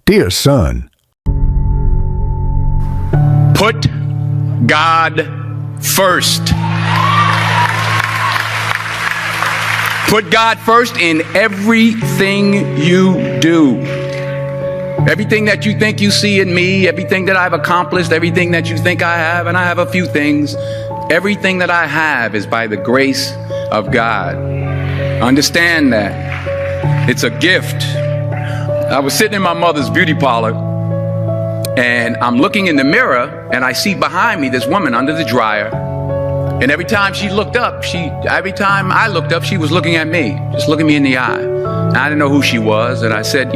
Dear son, put God first. Put God first in everything you do. Everything that you think you see in me, everything that I've accomplished, everything that you think I have, and I have a few things, everything that I have is by the grace of God. Understand that. It's a gift. I was sitting in my mother's beauty parlor, and I'm looking in the mirror, and I see behind me this woman under the dryer. And every time she looked up, every time I looked up, she was looking at me, just looking me in the eye. And I didn't know who she was, and I said,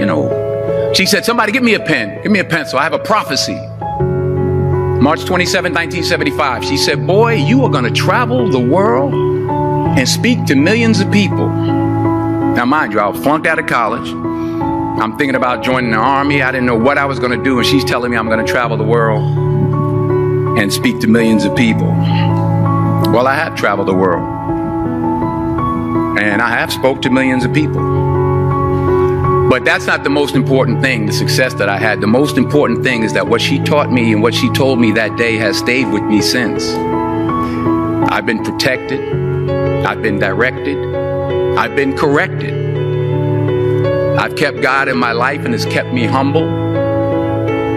she said, somebody give me a pen, give me a pencil. I have a prophecy. March 27, 1975. She said, boy, you are going to travel the world and speak to millions of people. Now, mind you, I was flunked out of college. I'm thinking about joining the army. I didn't know what I was going to do. And she's telling me I'm going to travel the world and speak to millions of people. Well, I have traveled the world. And I have spoke to millions of people. But that's not the most important thing, the success that I had. The most important thing is that what she taught me and what she told me that day has stayed with me since. I've been protected. I've been directed. I've been corrected. I've kept God in my life and it's kept me humble.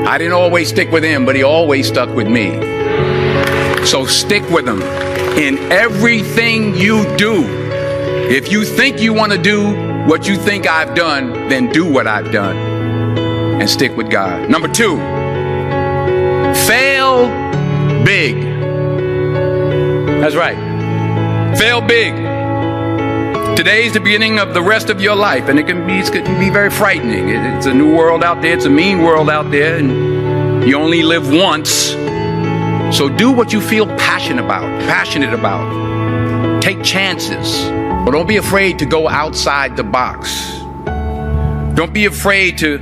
I didn't always stick with him, but he always stuck with me. So stick with him in everything you do. If you think you want to do what you think I've done, then do what I've done and stick with God. Number 2, fail big. That's right. Fail big. Today's the beginning of the rest of your life, and it can be very frightening. It's a new world out there. It's a mean world out there, and you only live once. So do what you feel passionate about. Take chances, but don't be afraid to go outside the box. Don't be afraid to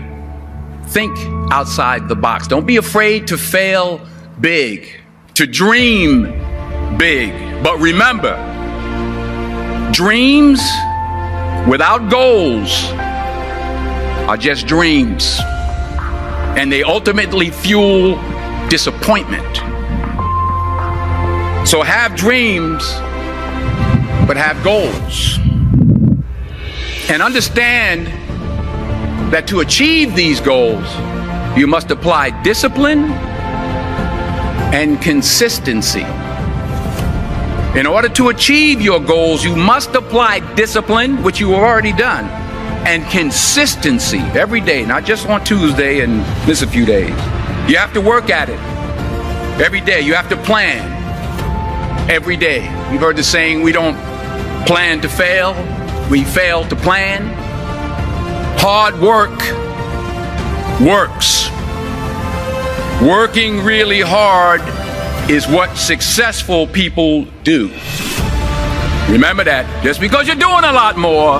think outside the box. Don't be afraid to fail big, to dream big. But remember, dreams without goals are just dreams, and they ultimately fuel disappointment. So have dreams, but have goals. And understand that to achieve these goals, you must apply discipline and consistency. In order to achieve your goals, you must apply discipline, which you have already done, and consistency every day, not just on Tuesday and miss a few days. You have to work at it every day. You have to plan every day. You've heard the saying, we don't plan to fail, we fail to plan. Hard work works. Working really hard is what successful people do. Remember that. Just because you're doing a lot more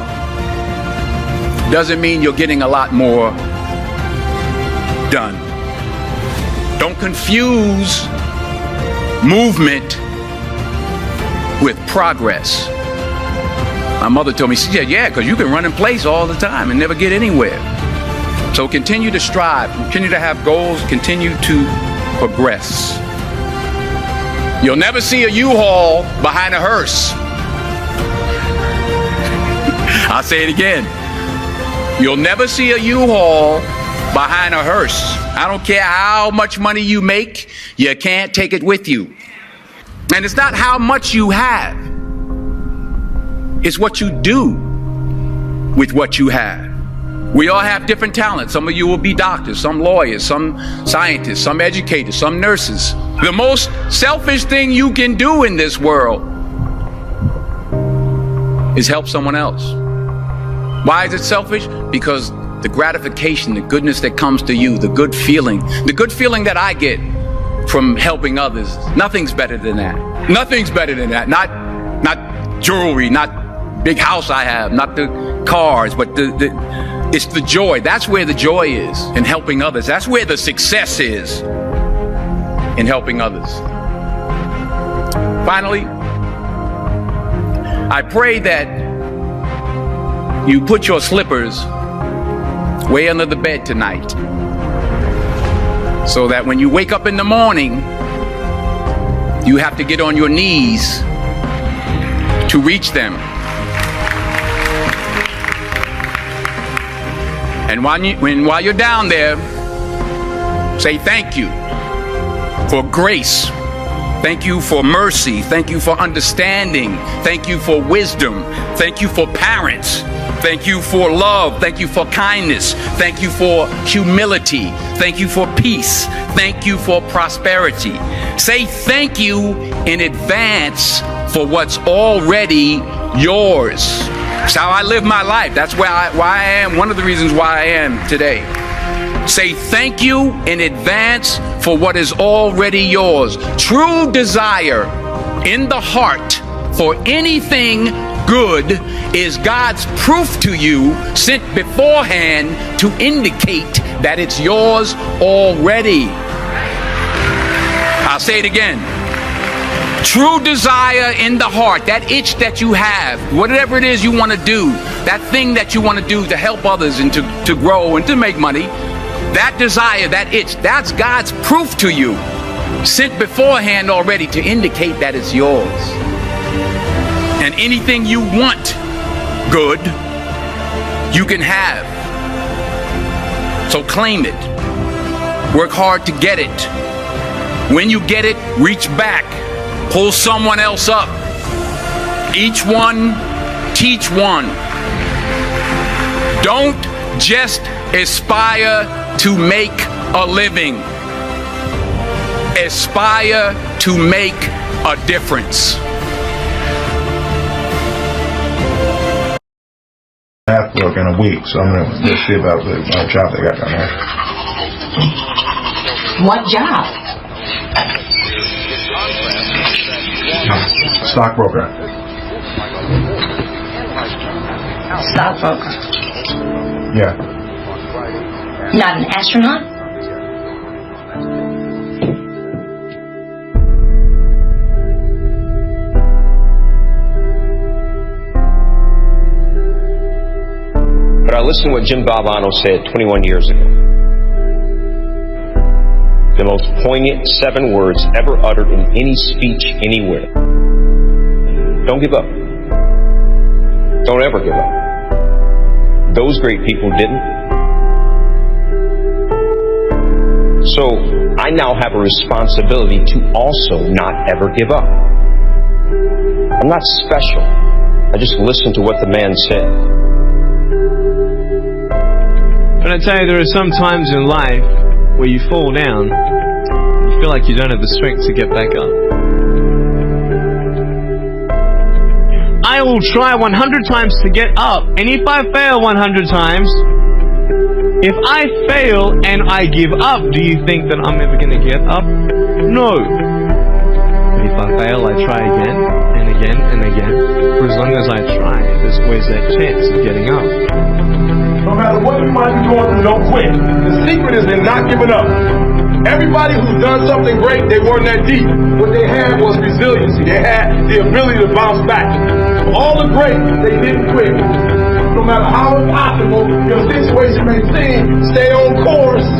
doesn't mean you're getting a lot more done. Don't confuse movement with progress. My mother told me, she said, yeah, because you can run in place all the time and never get anywhere. So continue to strive, continue to have goals, continue to progress. You'll never see a U-Haul behind a hearse. I'll say it again. You'll never see a U-Haul behind a hearse. I don't care how much money you make, you can't take it with you. And it's not how much you have. It's what you do with what you have. We all have different talents. Some of you will be doctors, some lawyers, some scientists, some educators, some nurses. The most selfish thing you can do in this world is help someone else. Why is it selfish? Because the gratification, the goodness that comes to you, the good feeling that I get from helping others, nothing's better than that. Nothing's better than that. Not jewelry, not big house I have, not the cars, but it's the joy. That's where the joy is, in helping others. That's where the success is, in helping others. Finally, I pray that you put your slippers way under the bed tonight So that when you wake up in the morning, you have to get on your knees to reach them. And while you're down there, say thank you for grace. Thank you for mercy. Thank you for understanding. Thank you for wisdom. Thank you for parents. Thank you for love. Thank you for kindness. Thank you for humility. Thank you for peace. Thank you for prosperity. Say thank you in advance for what's already yours. That's how I live my life. That's why I am, one of the reasons why I am today. Say thank you in advance for what is already yours. True desire in the heart for anything good is God's proof to you, sent beforehand to indicate that it's yours already. I'll say it again. True desire in the heart, that itch that you have, whatever it is you want to do, that thing that you want to do to help others and to grow and to make money, that desire, that itch, that's God's proof to you, sent beforehand already to indicate that it's yours. And anything you want good, you can have. So claim it. Work hard to get it. When you get it, reach back. Pull someone else up. Each one, teach one. Don't just aspire to make a living. Aspire to make a difference. Half work in a week, so I'm gonna see about the job they got down there. What job? Stockbroker. Stockbroker. Yeah. Not an astronaut? But I listened to what Jim Valvano said 21 years ago. The most poignant 7 words ever uttered in any speech anywhere. Don't give up. Don't ever give up. Those great people didn't. So I now have a responsibility to also not ever give up. I'm not special. I just listened to what the man said. But I tell you, there are some times in life where you fall down, you feel like you don't have the strength to get back up. I will try 100 times to get up, and if I fail 100 times, if I fail and I give up, do you think that I'm ever going to get up? No. But if I fail, I try again, and again, and again. For as long as I try, there's always that chance of getting up. No matter what you might be going through, don't quit. The secret is in not giving up. Everybody who's done something great, they weren't that deep. What they had was resiliency. They had the ability to bounce back. All the great, they didn't quit. No matter how impossible your situation may seem, stay on course.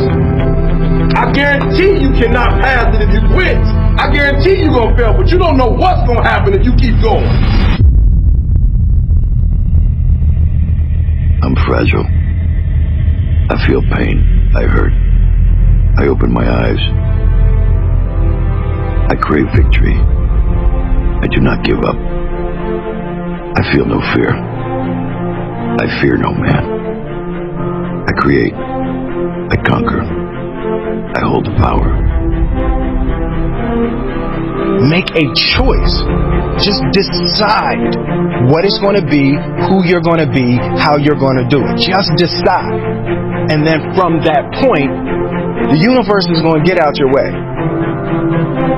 I guarantee you cannot pass it if you quit. I guarantee you're going to fail, but you don't know what's going to happen if you keep going. I'm fragile. I feel pain. I hurt. I open my eyes. I crave victory. I do not give up. I feel no fear. I fear no man. I create. I conquer. I hold the power. Make a choice. Just decide what it's going to be, who you're going to be, how you're going to do it. Just decide. And then from that point, the universe is going to get out your way.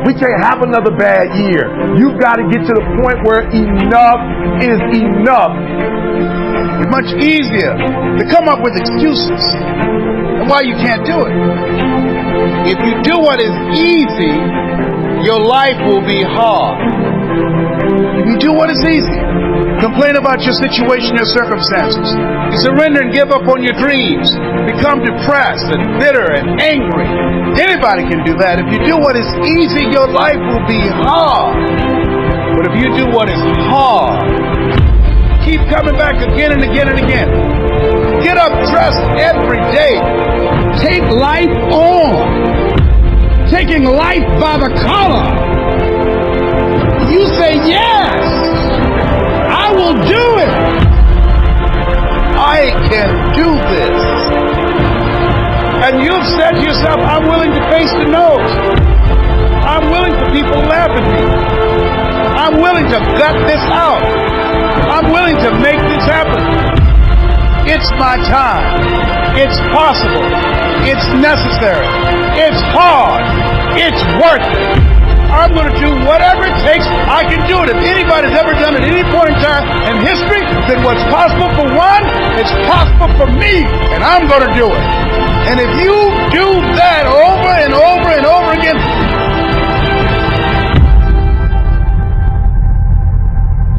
We can't have another bad year. You've got to get to the point where enough is enough. It's much easier to come up with excuses and why you can't do it. If you do what is easy, your life will be hard. If you do what is easy, complain about your situation, your circumstances, you surrender and give up on your dreams, become depressed and bitter and angry. Anybody can do that. If you do what is easy, your life will be hard. But if you do what is hard, keep coming back again and again and again. Get up dressed every day. Take life on. Taking life by the collar. You say, yes, I will do it. I can do this. And you've said to yourself, I'm willing to face the no's. I'm willing for people to laugh at me. I'm willing to gut this out. I'm willing to make this happen. It's my time. It's possible. It's necessary. It's hard. It's worth it. I'm going to do whatever it takes. I can do it. If anybody's ever done it at any point in time in history, then what's possible for one, it's possible for me, and I'm going to do it. And if you do that over and over and over again,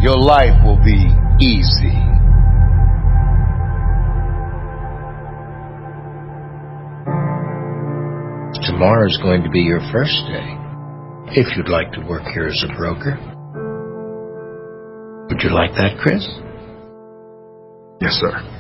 your life will be easy. Tomorrow is going to be your first day. If you'd like to work here as a broker. Would you like that, Chris? Yes, sir.